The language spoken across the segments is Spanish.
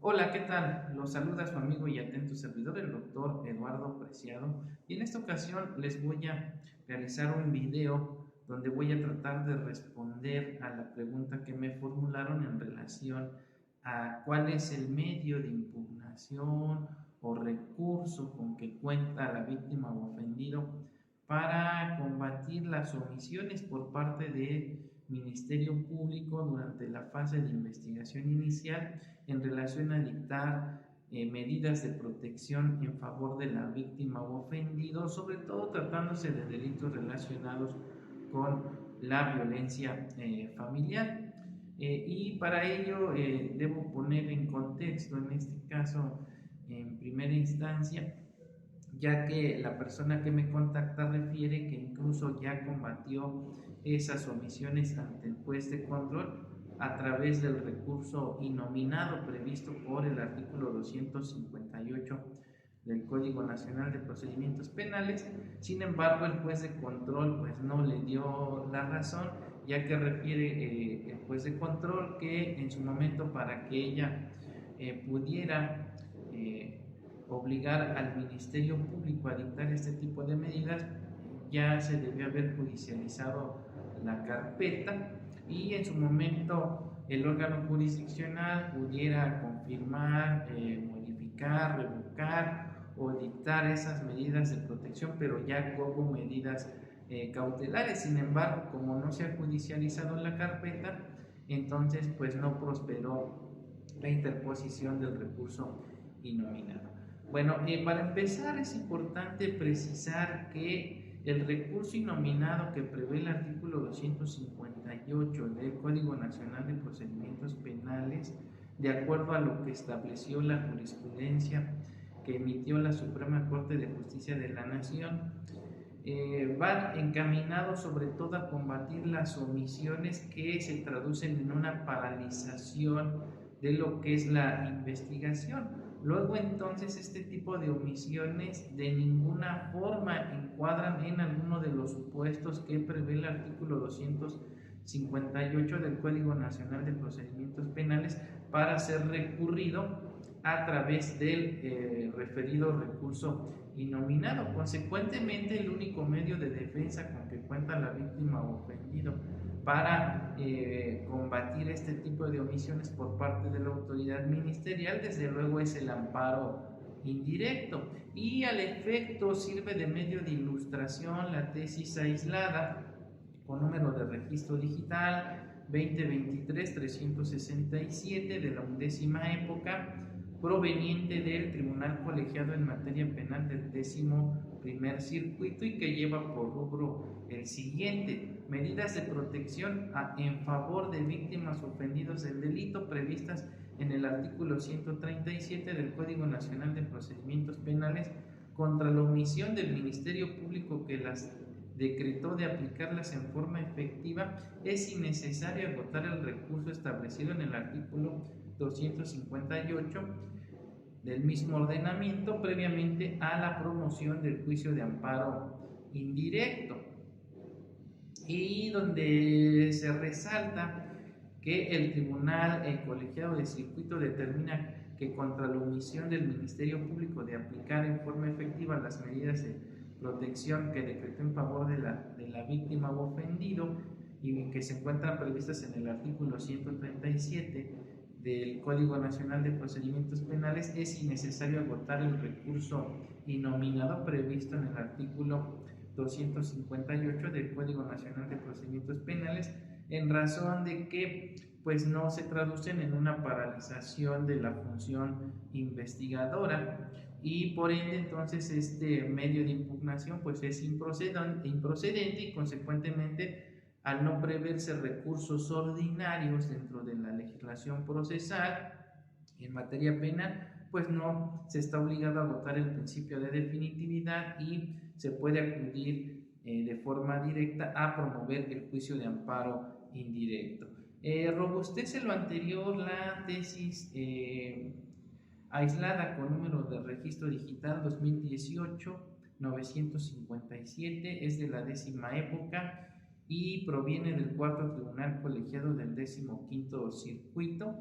Hola, ¿qué tal? Los saluda su amigo y atento servidor, el doctor Eduardo Preciado, y en esta ocasión les voy a realizar un video donde voy a tratar de responder a la pregunta que me formularon en relación a cuál es el medio de impugnación o recurso con que cuenta la víctima o ofendido para combatir las omisiones por parte del Ministerio Público durante la fase de investigación inicial en relación a dictar medidas de protección en favor de la víctima o ofendido, sobre todo tratándose de delitos relacionados con la violencia familiar. Y para ello debo poner en contexto, en este caso, en primera instancia, ya que la persona que me contacta refiere que incluso ya combatió esas omisiones ante el juez de control a través del recurso innominado previsto por el artículo 258 del Código Nacional de Procedimientos Penales. Sin embargo, el juez de control pues no le dio la razón, ya que refiere el juez de control que en su momento, para que ella pudiera obligar al Ministerio Público a dictar este tipo de medidas, ya se debió haber judicializado la carpeta y en su momento el órgano jurisdiccional pudiera confirmar, modificar, revocar o dictar esas medidas de protección, pero ya como medidas cautelares. Sin embargo, como no se ha judicializado la carpeta, entonces pues no prosperó la interposición del recurso innominado. Bueno, para empezar es importante precisar que el recurso innominado que prevé el artículo 258 del Código Nacional de Procedimientos Penales, de acuerdo a lo que estableció la jurisprudencia que emitió la Suprema Corte de Justicia de la Nación, van encaminados sobre todo a combatir las omisiones que se traducen en una paralización de lo que es la investigación. Luego entonces este tipo de omisiones de ninguna forma encuadran en alguno de los supuestos que prevé el artículo 258 del Código Nacional de Procedimientos Penales para ser recurrido a través del referido recurso innominado. Consecuentemente, el único medio de defensa con que cuenta la víctima o ofendido para combatir este tipo de omisiones por parte de la autoridad ministerial, desde luego, es el amparo indirecto. Y al efecto sirve de medio de ilustración la tesis aislada con número de registro digital 2023-367 de la 11ª época, proveniente del Tribunal Colegiado en Materia Penal del 11º Circuito y que lleva por rubro el siguiente: medidas de protección en favor de víctimas ofendidos del delito previstas en el artículo 137 del Código Nacional de Procedimientos Penales contra la omisión del Ministerio Público que las decretó de aplicarlas en forma efectiva. Es innecesario agotar el recurso establecido en el artículo 258 del mismo ordenamiento previamente a la promoción del juicio de amparo indirecto, y donde se resalta que el Tribunal Colegiado de Circuito determina que contra la omisión del Ministerio Público de aplicar en forma efectiva las medidas de protección que decretó en favor de la víctima o ofendido y que se encuentran previstas en el artículo 137 del Código Nacional de Procedimientos Penales, es innecesario agotar el recurso innominado previsto en el artículo 258 del Código Nacional de Procedimientos Penales, en razón de que pues no se traducen en una paralización de la función investigadora, y por ende entonces este medio de impugnación pues es improcedente y consecuentemente, al no preverse recursos ordinarios dentro de la legislación procesal en materia penal, pues no se está obligado a agotar el principio de definitividad y se puede acudir de forma directa a promover el juicio de amparo indirecto. Robustece lo anterior la tesis aislada con número de registro digital 2018-957, es de la 10ª época y proviene del cuarto Tribunal Colegiado del 15º Circuito.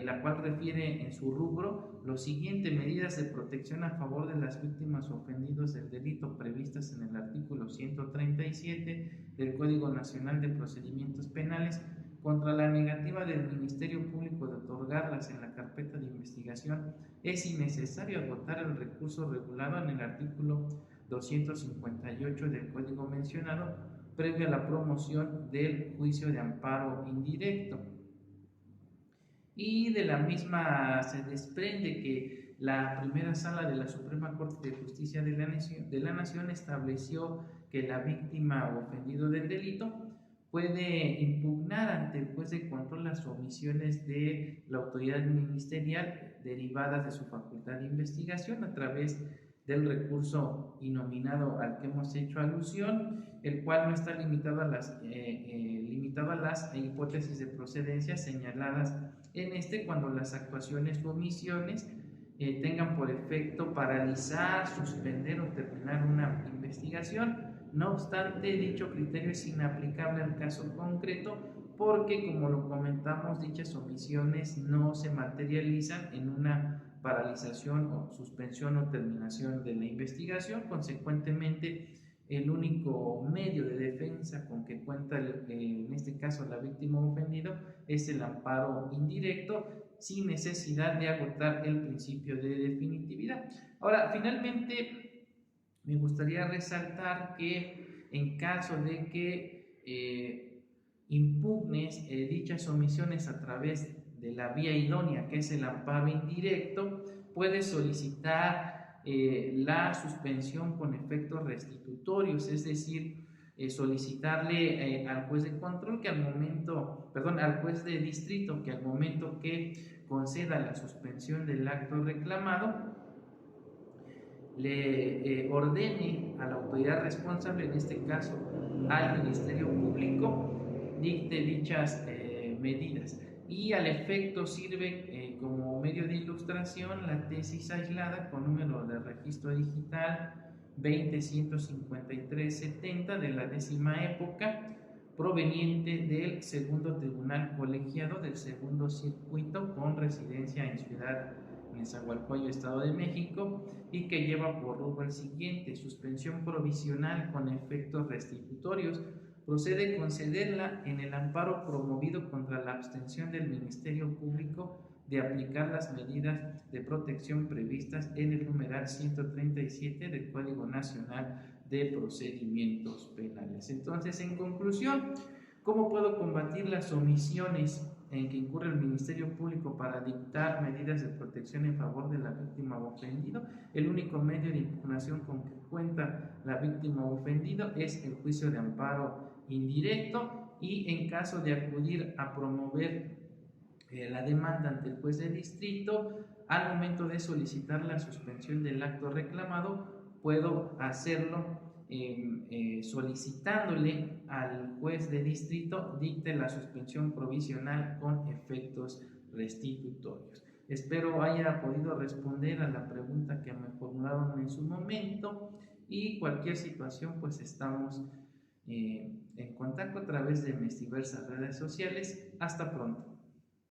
la cual refiere en su rubro lo siguiente: medidas de protección a favor de las víctimas o ofendidos del delito previstas en el artículo 137 del Código Nacional de Procedimientos Penales contra la negativa del Ministerio Público de otorgarlas en la carpeta de investigación. Es innecesario agotar el recurso regulado en el artículo 258 del código mencionado previo a la promoción del juicio de amparo indirecto. Y de la misma se desprende que la primera sala de la Suprema Corte de Justicia de la Nación estableció que la víctima o ofendido del delito puede impugnar ante el juez de control las omisiones de la autoridad ministerial derivadas de su facultad de investigación a través del recurso innominado al que hemos hecho alusión, el cual no está limitado a las hipótesis de procedencia señaladas en cuando las actuaciones u omisiones tengan por efecto paralizar, suspender o terminar una investigación. No obstante, dicho criterio es inaplicable al caso concreto porque, como lo comentamos, dichas omisiones no se materializan en una paralización o suspensión o terminación de la investigación. Consecuentemente, el único medio de defensa con que cuenta en este caso la víctima ofendida es el amparo indirecto, sin necesidad de agotar el principio de definitividad. Ahora, finalmente, me gustaría resaltar que en caso de que impugnes dichas omisiones a través de la vía idónea, que es el amparo indirecto, puedes solicitar la suspensión con efectos restitutorios, es decir, solicitarle al juez de control al juez de distrito que al momento que conceda la suspensión del acto reclamado, le ordene a la autoridad responsable, en este caso al Ministerio Público, dicte dichas medidas. Y al efecto sirve como medio de ilustración la tesis aislada con número de registro digital 20.153.70 de la 10ª época, proveniente del segundo tribunal colegiado del segundo circuito con residencia en Ciudad Nezahualcóyotl, Estado de México, y que lleva por rubro el siguiente: suspensión provisional con efectos restitutorios. Procede concederla en el amparo promovido contra la abstención del Ministerio Público de aplicar las medidas de protección previstas en el numeral 137 del Código Nacional de Procedimientos Penales. Entonces, en conclusión, ¿cómo puedo combatir las omisiones en que incurre el Ministerio Público para dictar medidas de protección en favor de la víctima o ofendido? El único medio de impugnación con que cuenta la víctima o ofendido es el juicio de amparo indirecto, y en caso de acudir a promover la demanda ante el juez de distrito, al momento de solicitar la suspensión del acto reclamado, puedo hacerlo solicitándole al juez de distrito dicte la suspensión provisional con efectos restitutorios. Espero haya podido responder a la pregunta que me formularon en su momento, y cualquier situación pues estamos en contacto a través de mis diversas redes sociales. Hasta pronto.